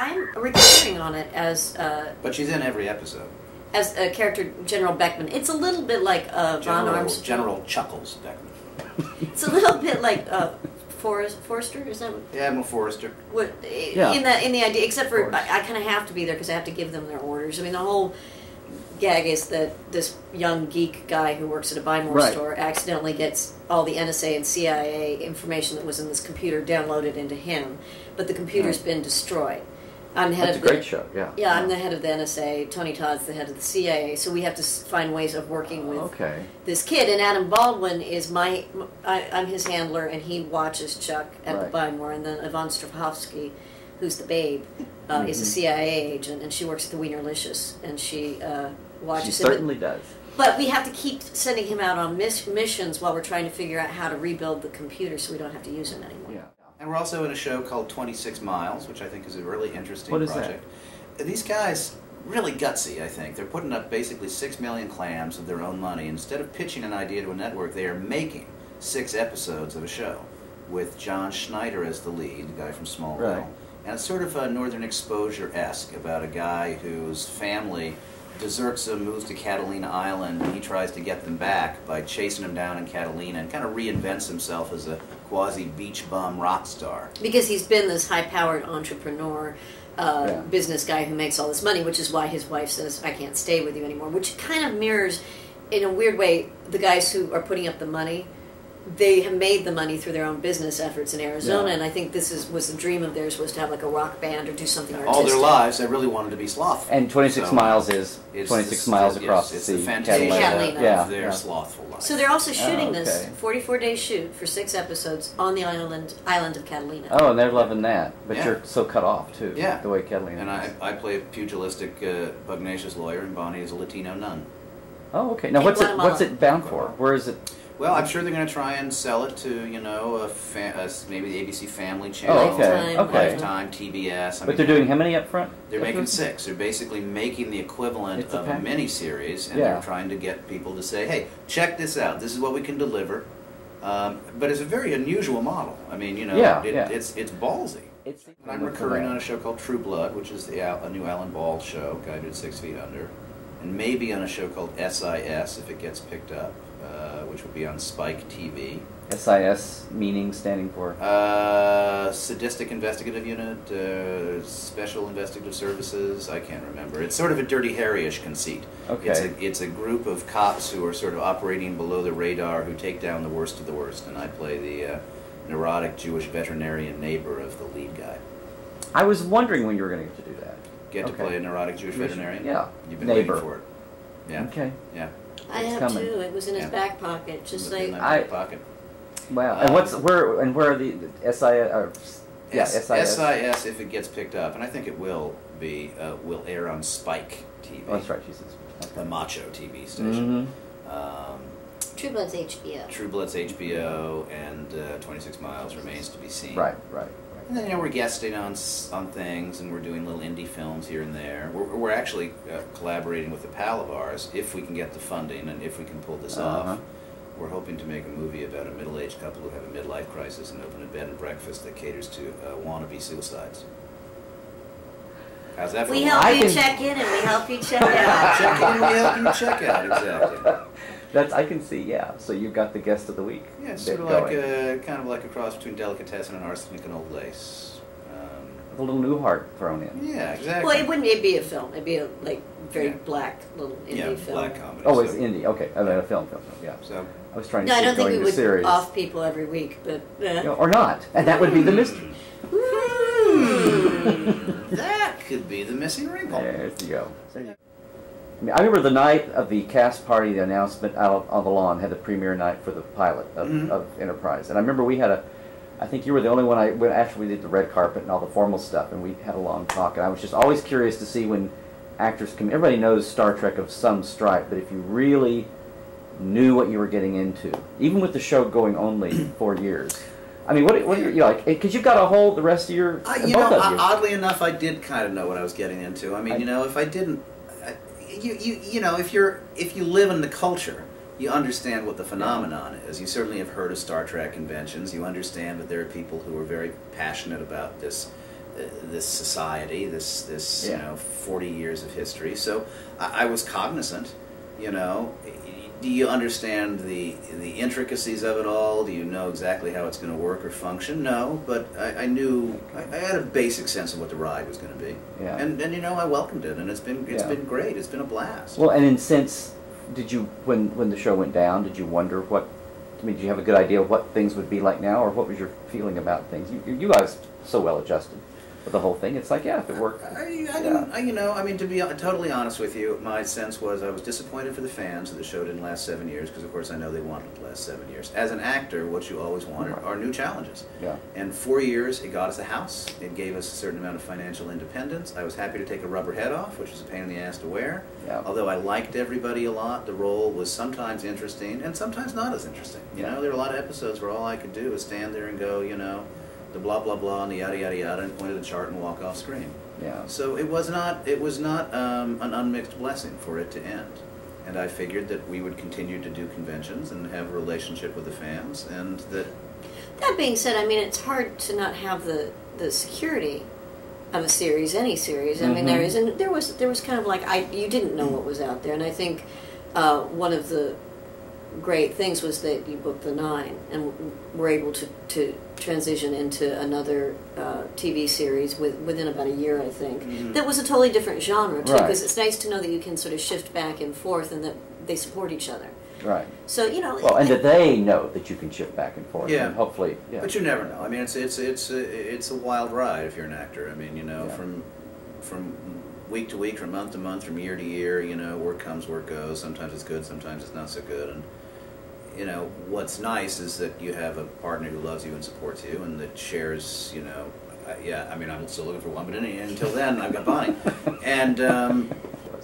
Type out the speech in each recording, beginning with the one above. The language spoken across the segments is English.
I'm recurring on it as. But she's in every episode. As a character, General Beckman. It's a little bit like Von Armstrong. General Chuckles Beckman. It's a little bit like Forrester. Is that what? Yeah, I'm a Forrester. What, yeah. In the idea, except for I kind of have to be there because I have to give them their orders. I mean, the whole gag is that this young geek guy who works at a buy more store accidentally gets all the NSA and CIA information that was in this computer downloaded into him, but the computer's been destroyed. I'm the head That's of a great show, yeah. Yeah, I'm the head of the NSA. Tony Todd's the head of the CIA. So we have to find ways of working with this kid. And Adam Baldwin is I'm his handler, and he watches Chuck at the Buy More. And then Yvonne Strahovski, who's the babe, is a CIA agent, and she works at the Wienerlicious, and she watches him. She certainly does. But we have to keep sending him out on missions while we're trying to figure out how to rebuild the computer so we don't have to use him anymore. Yeah. And we're also in a show called 26 Miles, which I think is a really interesting project. What is that? These guys, really gutsy, I think. They're putting up basically 6 million clams of their own money. Instead of pitching an idea to a network, they are making 6 episodes of a show with John Schneider as the lead, the guy from Smallville. Right. And it's sort of a Northern Exposure-esque about a guy whose family deserts him, moves to Catalina Island, and he tries to get them back by chasing them down in Catalina and kind of reinvents himself as a quasi-beach bum rock star. Because he's been this high-powered entrepreneur, business guy who makes all this money, which is why his wife says, I can't stay with you anymore, which kind of mirrors, in a weird way, the guys who are putting up the money. They have made the money through their own business efforts in Arizona, and I think this was a dream of theirs, was to have like a rock band or do something artistic. All their lives, they really wanted to be slothful. And 26 miles is 26 miles across the sea. It's the Fantasia of their slothful life. So they're also shooting this 44-day shoot for 6 episodes on the island of Catalina. Oh, and they're loving that. But you're so cut off, too, the way Catalina and is. I play a pugilistic, pugnacious lawyer, and Bonnie is a Latino nun. Oh, okay. Now, what's it bound for? Where is it? Well, I'm sure they're going to try and sell it to, you know, maybe the ABC Family Channel, Lifetime, TBS. But they're doing how many up front? They're making 6. They're basically making the equivalent of a mini-series, and they're trying to get people to say, hey, check this out. This is what we can deliver. But it's a very unusual model. I mean, you know, it's ballsy. I'm recurring on a show called True Blood, which is a new Alan Ball show, guy who did 6 Feet Under, and maybe on a show called SIS if it gets picked up. Which would be on Spike TV. SIS meaning standing for? Sadistic Investigative Unit, Special Investigative Services, I can't remember. It's sort of a Dirty Harry-ish conceit. Okay. It's a group of cops who are sort of operating below the radar who take down the worst of the worst, and I play the neurotic Jewish veterinarian neighbor of the lead guy. I was wondering when you were going to get to do that. Get to play a neurotic Jewish veterinarian? Yeah. You've been waiting for it. Yeah. Okay. Yeah. I have too. It was in his back pocket, just like in my back pocket. Wow. And where are the SIS? SIS if it gets picked up, and I think it will will air on Spike TV. Oh, that's right. Jesus. The macho TV station. True Blood's HBO. True Blood's HBO, and 26 Miles remains to be seen. Right. And then, you know, we're guesting on things, and we're doing little indie films here and there. We're actually collaborating with a pal of ours, if we can get the funding and if we can pull this off. We're hoping to make a movie about a middle-aged couple who have a midlife crisis and open a bed and breakfast that caters to wannabe suicides. How's that for We help you check in and we help you check out. Check in and we help you check out, exactly. I can see, So you've got the guest of the week. Yeah, it's sort of like kind of like a cross between delicatessen and arsenic and old lace. With a little Newhart thrown in. Yeah, exactly. Well, it wouldn't be a film. It'd be a very black little indie film. Black comedy. Oh, it's indie. Okay, I mean a film. Yeah. So I was trying to. I don't think we would series. off people every week, but or not, and that would be the mystery. That could be the missing wrinkle. There you go. I remember the night of the cast party, the announcement out on the lawn had the premiere night for the pilot of Enterprise, and I remember we had I think you were the only one after we did the red carpet and all the formal stuff, and we had a long talk, and I was just always curious to see when actors come. Everybody knows Star Trek of some stripe, but if you really knew what you were getting into, even with the show going only 4 years. I mean, what are you like? Because you've got a whole the rest of your. Oddly enough, I did kind of know what I was getting into. I mean, you know, if I didn't, you know, if you live in the culture, you understand what the phenomenon is. You certainly have heard of Star Trek conventions. You understand that there are people who are very passionate about this this society, this you know, 40 years of history. So I was cognizant, you know. Do you understand the intricacies of it all? Do you know exactly how it's going to work or function? No, but I knew, I had a basic sense of what the ride was going to be. Yeah. And you know, I welcomed it, and it's been great. It's been a blast. Well, and in sense, did you, when the show went down, did you wonder what, I mean, did you have a good idea of what things would be like now, or what was your feeling about things? You guys so well adjusted with the whole thing. It's like, yeah, if it worked. You know, I mean, to be totally honest with you, my sense was I was disappointed for the fans that the show didn't last 7 years, because of course I know they wanted it to last 7 years. As an actor, what you always want are new challenges. Yeah. And 4 years, it got us a house. It gave us a certain amount of financial independence. I was happy to take a rubber head off, which was a pain in the ass to wear. Yeah. Although I liked everybody a lot, the role was sometimes interesting and sometimes not as interesting. You know, there were a lot of episodes where all I could do was stand there and go, you know, the blah blah blah and the yada yada yada, and point at the chart and walk off screen. Yeah. So it was not an unmixed blessing for it to end, and I figured that we would continue to do conventions and have a relationship with the fans, and that. That being said, I mean, it's hard to not have the security of a series, any series. I mean, there was kind of like you didn't know what was out there, and I think one of the great things was that you booked the 9 and were able to transition into another TV series within about a year, I think. That was a totally different genre too, because it's nice to know that you can sort of shift back and forth and that they support each other. Right. So, you know. Well, and that they know that you can shift back and forth. Yeah. And hopefully. Yeah. But you never know. I mean, it's a wild ride if you're an actor. I mean, you know, from week to week, from month to month, from year to year, you know, work comes, work goes. Sometimes it's good, sometimes it's not so good, and. You know, what's nice is that you have a partner who loves you and supports you and that shares, you know, I mean, I'm still looking for one, but until then, I've got Bonnie. And,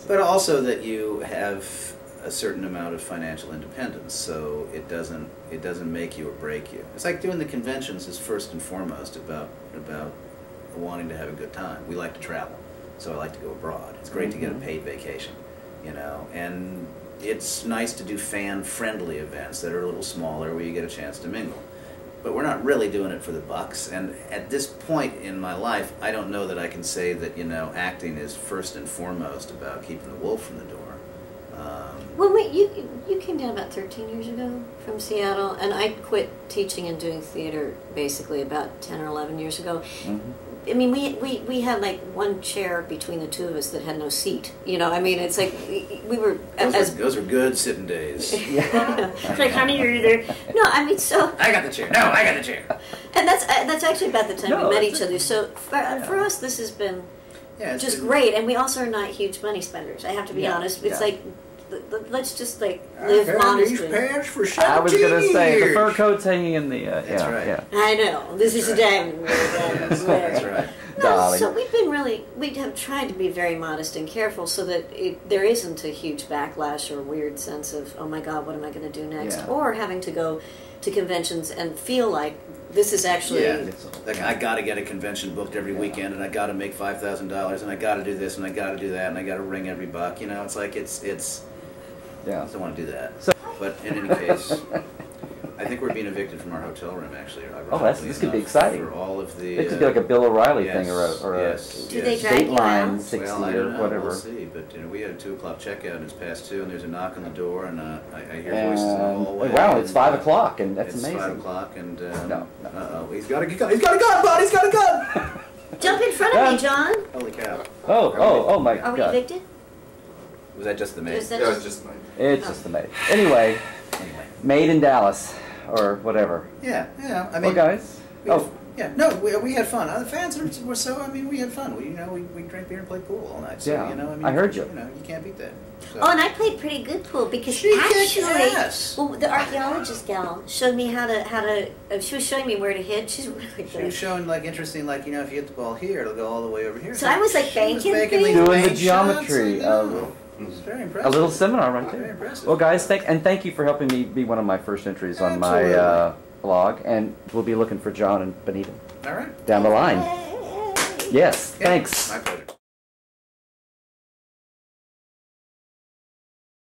but also that you have a certain amount of financial independence, so it doesn't make you or break you. It's like doing the conventions is first and foremost about wanting to have a good time. We like to travel, so I like to go abroad. It's great to get a paid vacation, you know, and it's nice to do fan-friendly events that are a little smaller where you get a chance to mingle. But we're not really doing it for the bucks, and at this point in my life, I don't know that I can say that, you know, acting is first and foremost about keeping the wolf from the door. Well, wait, you came down about 13 years ago from Seattle, and I quit teaching and doing theater basically about 10 or 11 years ago. I mean, we had like one chair between the two of us that had no seat. You know, I mean, it's like we were. Those are good sitting days. It's like, honey, you're either. No, I mean, so. I got the chair. No, I got the chair. And that's actually about the time we met each other. So for us, this has been just great, and we also are not huge money spenders. I have to be honest. It's like. Let's just like live modestly. For I was going to say the fur coat's hanging in the. That's right. Yeah. I know. This is a diamond. That's right. No, so we have tried to be very modest and careful so that there isn't a huge backlash or weird sense of, oh my God, what am I going to do next? Or having to go to conventions and feel like this is actually. Like I got to get a convention booked every weekend, and I got to make $5,000, and I got to do this, and I got to do that, and I got to ring every buck. You know, it's like it's. I don't want to do that. But in any case, I think we're being evicted from our hotel room, actually. This could be exciting. For all of the, it could be like a Bill O'Reilly thing or a Do they drag you out? 60 well, I or don't know. whatever. We'll see. But you know, we had a 2 o'clock checkout, and it's past 2, and there's a knock on the door, and I hear voices in the hallway. Wow, it's 5 o'clock, and that's amazing. It's 5 o'clock, and no. He's got a gun! He's got a gun, bud! He's got a gun! Jump in front of me, John. Holy cow! Oh my God! Are we evicted? Was that just the maid? It was just the maid. It's just the maid. Anyway, Maid in Dallas, or whatever. Yeah. I mean, well, guys. We had fun. The fans were so. I mean, we had fun. We drank beer and played pool all night. So, you know, I mean, I heard you. You know, you can't beat that. So. Oh, and I played pretty good pool because she well, the archaeologist gal showed me how to. She was showing me where to hit. She's really good. She was showing like interesting, like you know, if you hit the ball here, it'll go all the way over here. So I was like banking things. Doing the geometry of. It's very impressive. A little seminar right there. Very impressive. Well, guys, thank you for helping me be one of my first entries on my blog, and we'll be looking for John and Bonita. All right. Down the line. Yes. Yeah. Thanks. My pleasure.